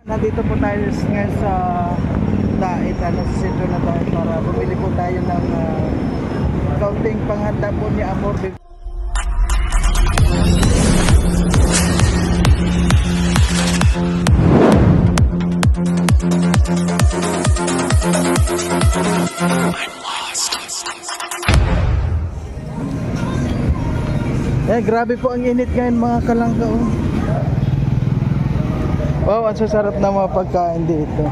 Nandito po tayo ngayon sa Dait, sa sentro na Dait para bumili po tayo ng kaunting panghanda po ni Amor. Grabe po ang init ngayon mga kalangga. Wow, ang sasarap na mga pagkain dito.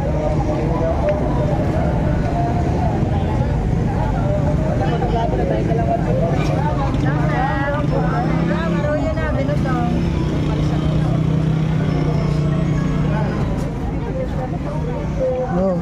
No.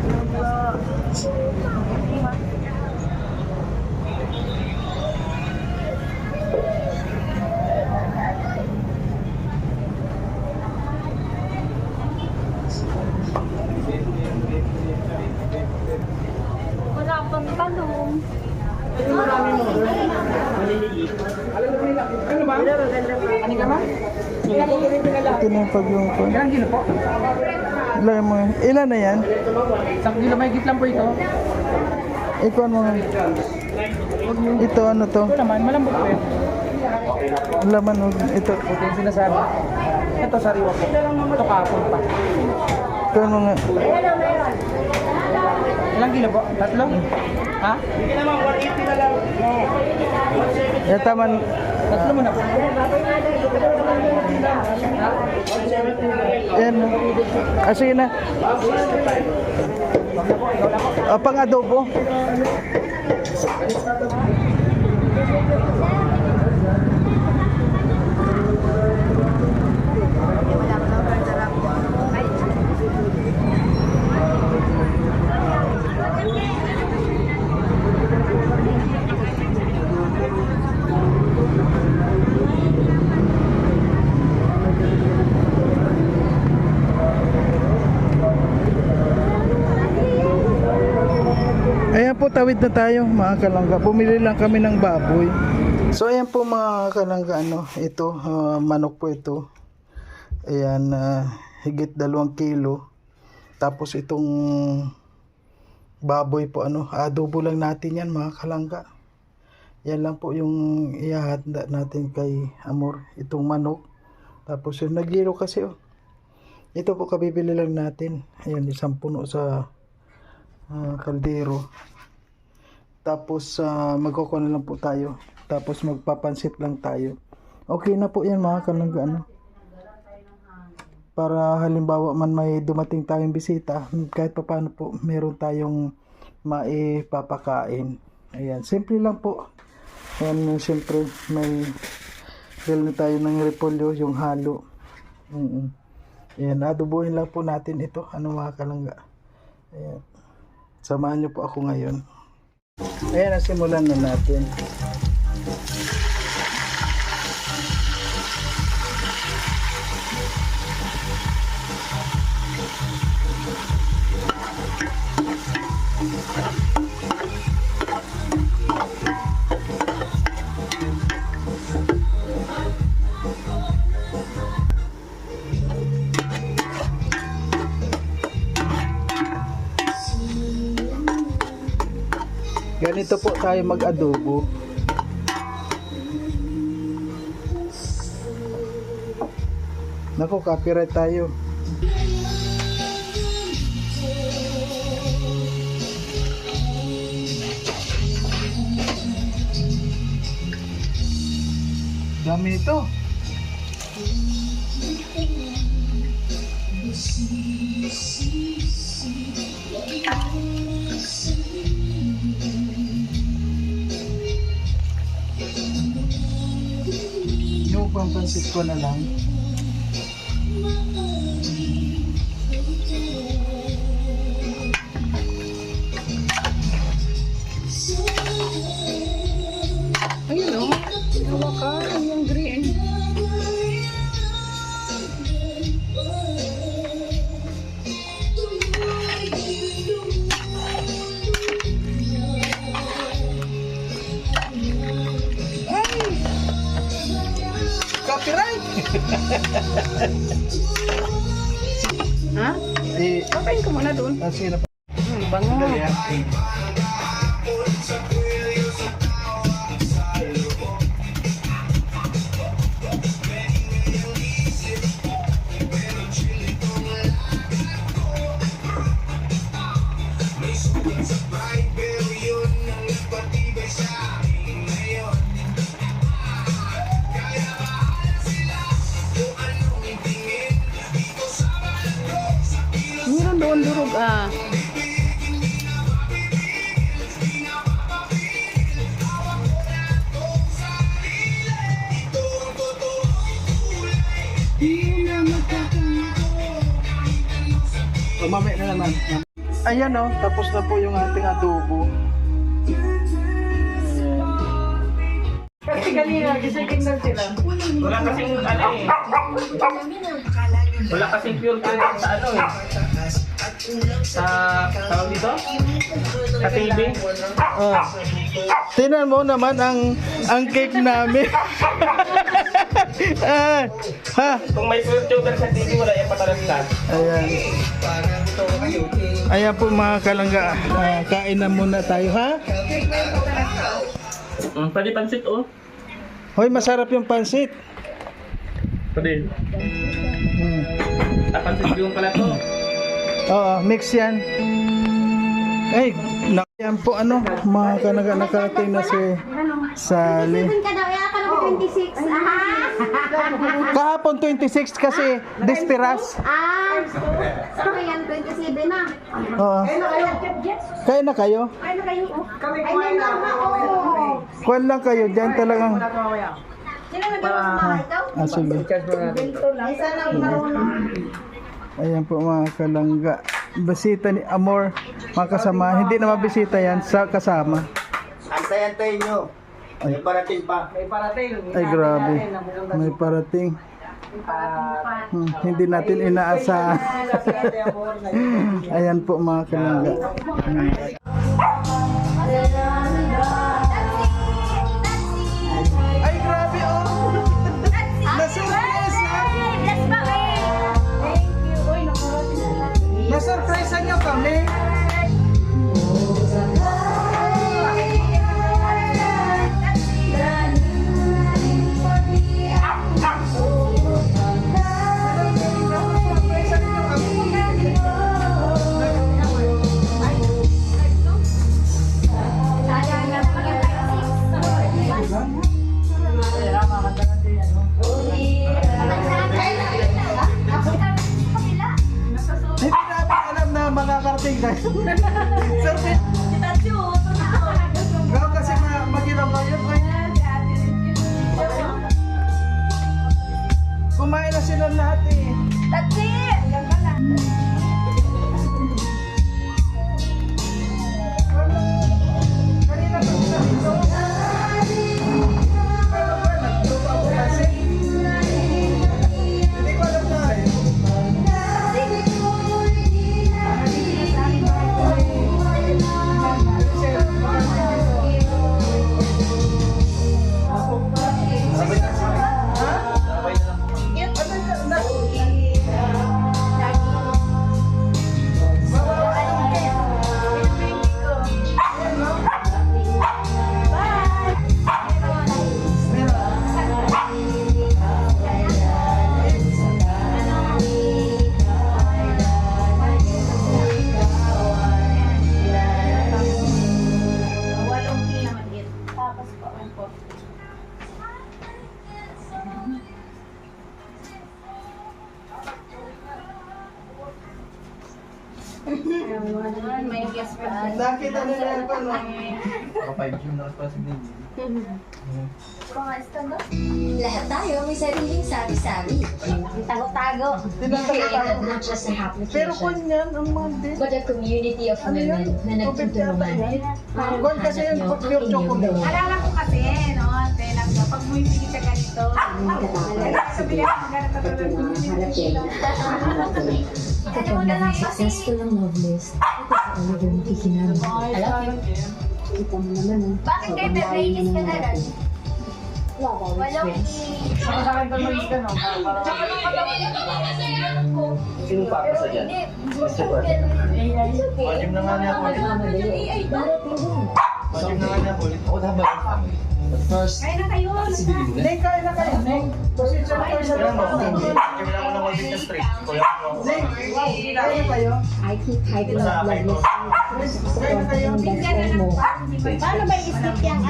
Wala pang talong. Ano ba? Ano ka ba? Ito na yung paglungkot. Ilang kilo po? Ilan na yan? 1 kilo may lang po ito. Ikaw ano nga? Ito ano to? Ito naman, malambot po yan. Laman ito. Ito yung sinasabi. Ito sariwa po. Ito kapon pa. Ito ano nga? Ilang kilo po? 3? Ha? Yan taman. 3 muna po. Yan. Sige na. Pang adobo. Ayan po, tawid na tayo mga kalangga. Bumili lang kami ng baboy. So ayan po mga kalangga, ito, manok po ito. Ayan, higit 2 kilo. Tapos itong baboy po, adobo lang natin yan mga kalangga. Yan lang po yung ihahanda natin kay Amor, itong manok. Tapos yung nagiro kasi, ito po kabibili lang natin. Ayan, 1 puno sa kaldero. Tapos magkukuha na lang po tayo. Tapos magpapansit lang tayo. Okay na po yan mga kalangga. Para halimbawa man may dumating tayong bisita, kahit pa paano po meron tayong maipapakain. Ayan, simple lang po. Ayan, siyempre may grill na tayo ng repolyo, yung halo. Ayan, adobohin lang po natin ito. Mga kalangga. Ayan. Samahan niyo po ako ngayon. Ayan, nasimulan na natin. Ganito po tayo mag-adobo. Naku, copyright tayo. Dami ito. Yung pampansit ko na lang. Ayun o. Hawakan yung green. Copyright! Open ko muna doon. Sige na po. Bango. Dali ha. Meron doon durog ah. O, mamaya na naman. Ayan o, tapos na po yung ating adobo. Kasi kanina, gising lang sila. Wala kasing ano eh. Wala kasing pure food sa ano eh. Sa tawag dito? Sa TV. Oh. Tingnan mo naman ang cake namin. Ha? Kung may pure sugar sa TV, wala yung patalastan. Ayan. Ayan po mga kalangga. Kain na muna tayo ha. Pwede pansit oh. Hoy, masarap yung pansit. Pwede. Hmm. Pansit yung pala to. Oo, mix yan. Ay, yan po ano, mga kalangga nakarating na si Sally. Ka daw, ka daw 26. Aha! Kahapon 26 kasi Desperas. So yan, 27 na. Oo. Kain na kayo? Ay, na kayo. Ay, na nga, oo. Kuwan lang kayo, dyan talagang... Sino nag-iwas ikaw? sige. Ay, sana marunong. Ayan po mga kalangga. Bisita ni Amor, mga kasama. Hindi na mabisita yan sa kasama. Antay-antayin nyo. May parating pa. Ay grabe. May parating. Hindi natin inaasahan. Ayan po mga kalangga. Ay grabe oh. Na-surprise ha. Na-surprise nyo kami. Hindi namin alam na makakarating kayo. Surprise. Gawin kasi mag-ilang kayo. Kumain na sila lahat eh. That's it! Kanina pa sila dito. Pero ba, nagluto ako kasi. Hindi ko alam na eh. May guest pa. Nakita nila yan pa no? Lahat tayo may sariling sari-sari. Tago-tago. Created not just an Pero kung application, yan, ang Monday. but a community of Ano yan? women na nagtutulungan para Kung kasi mahanap yung nyo pure ang inyong chocolate. gawa. Alala ko kasi, no? Telang ko, pag bumibili sa ganito, sabi niya, maghanap ka tulad ng Hanap yan. Kapag naging successful ang love list, ito sa talagang kikinabang. Alam mo, kita mo naman Bakit kayo bebainis ka na rin? Sino pa sa dyan? Majim na nga niya po. Majim na nga niya po. O, dapat. But first, Kaya na kayo. Neng, kain na kayo. Neng, pasensya na kayo sa kailan mo? lahat. Kailan mo na mag-business street? Kuya mo. Neng, kain na kayo. Sa akin ko. Kain na kayo. Paano ba i-stick yung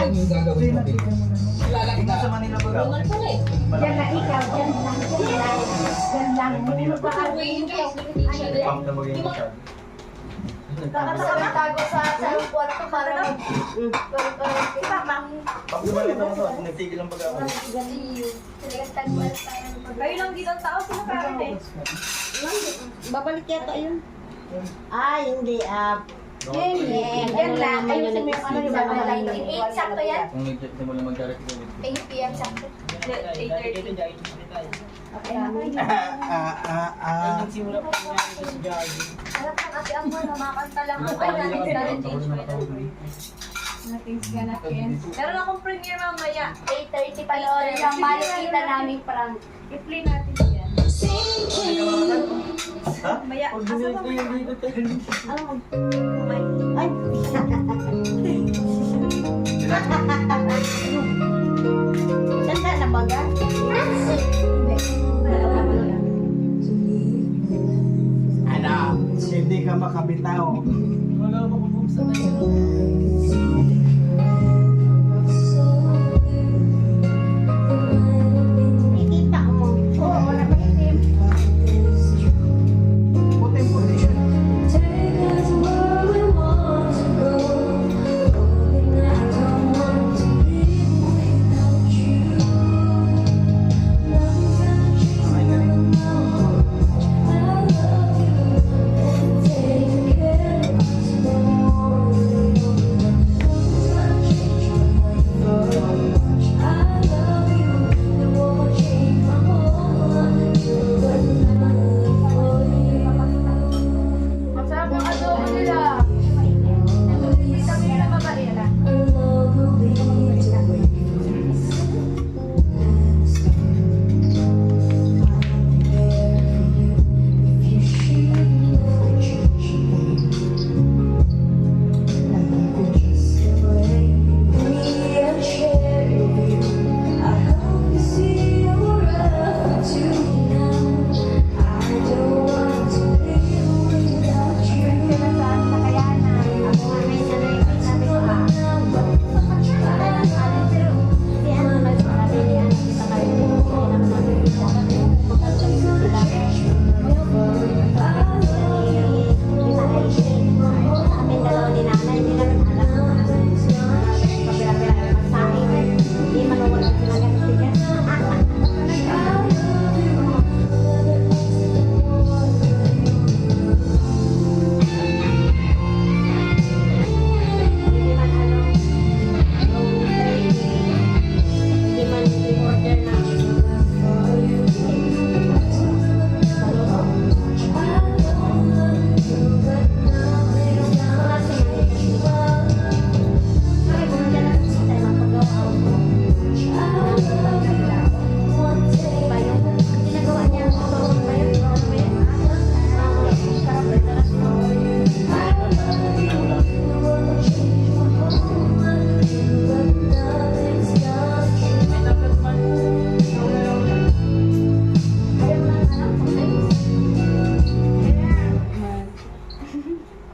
Sa Manila ba ka? Diyan na ikaw, diyan lang. Diyan lang. Manila ba? Ano Pump na maging masyado. Tago sa kwarto para Pag gumalit ako sa nagtigil ang pag-aaral. Kayo lang dito ang tao, sino ka rin eh? Babalik yata yun. hindi. Diyan lang. Kayo sa may ano yung mga lang. 8 sakto yan? Kung hindi mo lang mag-direct ko. 8 p.m. sakto. 8:30. Okay na. Alam ko kasi ang mga makakanta lang ako. Ay, Nothing's gonna end. Meron akong premiere mamaya. 8:30 panoorin lang. Malikita namin prank. I-play natin yan. Ha? Mamaya. Asa ba? Sanda na baga? Anak, hindi ka makabitaw. Nakikita mo. Oo, wala pa itim. Puti-puti siya. Masarap yung adobo nila. Vitamin na mabarila.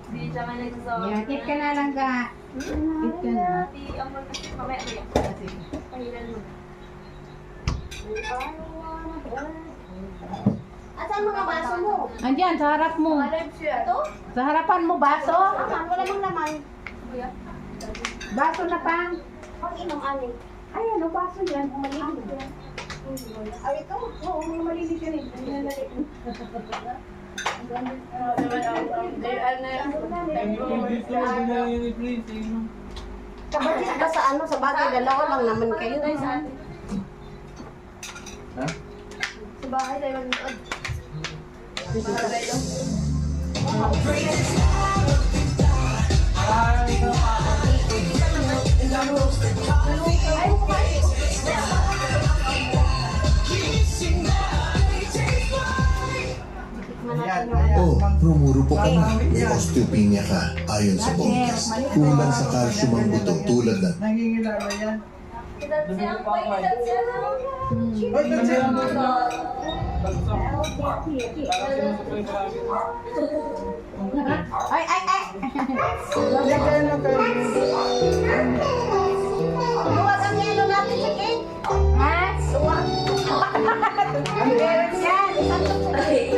Hindi siya man nagsasawa. Eat ka na lang ka. Eat ka na. Mamaya ba yan? Pahilan mo. Asan mga baso mo? Andiyan, sa harap mo. Ito? Sa harapan mo, baso. Aman, wala mang laman. Baso na pang. Pag-inom ani. Ay, ano baso yan? Malinis yan. Ay, ito? Oo, may malinis yan eh. Kabadit ba sa ano? Sa bagay, dalawa lang naman kayo. Ha? Sa bahay, tayo mag-uod. Ay, O rumurupok ka na, may osteopenia ka ayon sa Bongkis. Kulang sa calcium ang buto tulad ng Nangingilala yan. Ay, ay, ay! Lagyan lang kayo. Luwag ang yelo natin sa cake. Ha? Luwag. Meron yan. Yan, sa cake.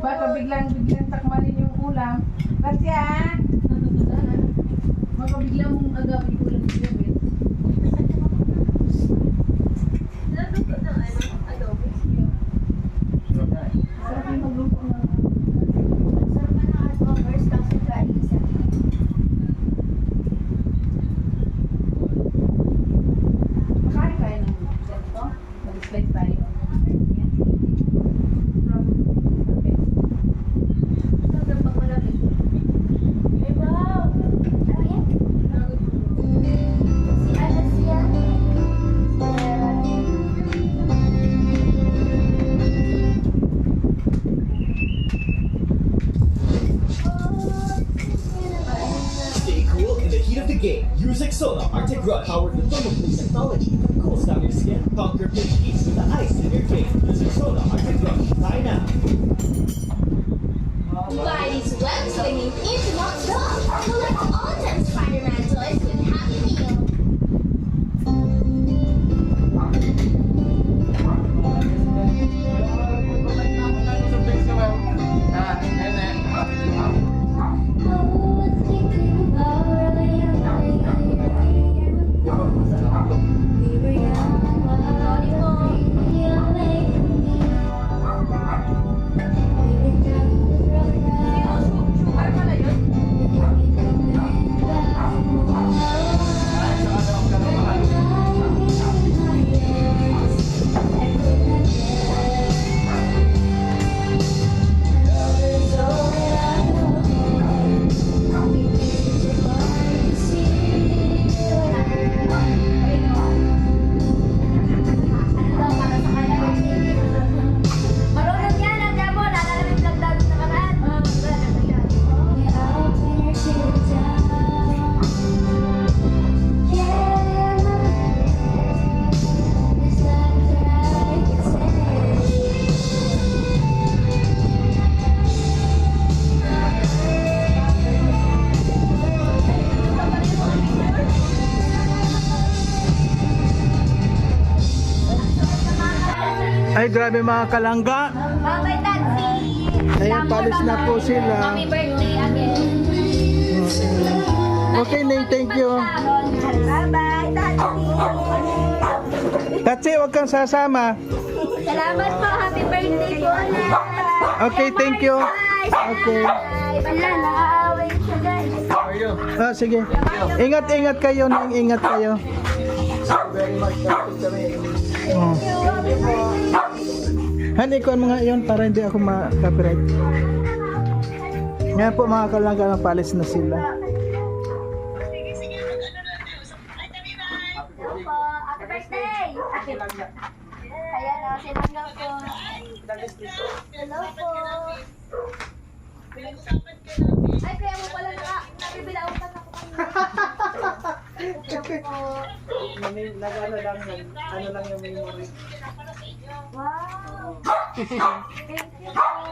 Baka biglang takmalin yung ulam. Kasi baka biglang agawin ulam sa gabi. Sarap yung magluto ng makain tayo ng ganito. Mag-slice tayo. Stay cool in the heat of the game. Use Exona Arctic Rush, powered with thermal technology. Cools down your skin. Conquer big heats with the ice in your game. Use Exona Arctic Rush. Buy now. Buddy's web swinging into non-stop. Collect all 10 Spider-Man toys with Happy Meal. grabe mga kalangga. Bye-bye, Tatsi. Ayan, palis na po sila. Happy birthday again. Okay, Ning, thank you. Bye-bye, Tatsi. Tatsi, huwag kang sasama. Salamat po. Happy birthday po ulit. Okay, thank you. Okay. Wala, nakaaway siya, guys. Sige. Ingat kayo, Ning. Ingat kayo. Very much. Kami. Oh. Han, ikuan mo nga yun para hindi ako ma-copyright. Ngayon po mga kalangga, palis na sila. Hello po. Happy birthday. Ayan na, sinangga po. Hello po. Ay, kaya mo pala nabibilautan ako kanina. Ano lang yung memory. Wow. Thank you po.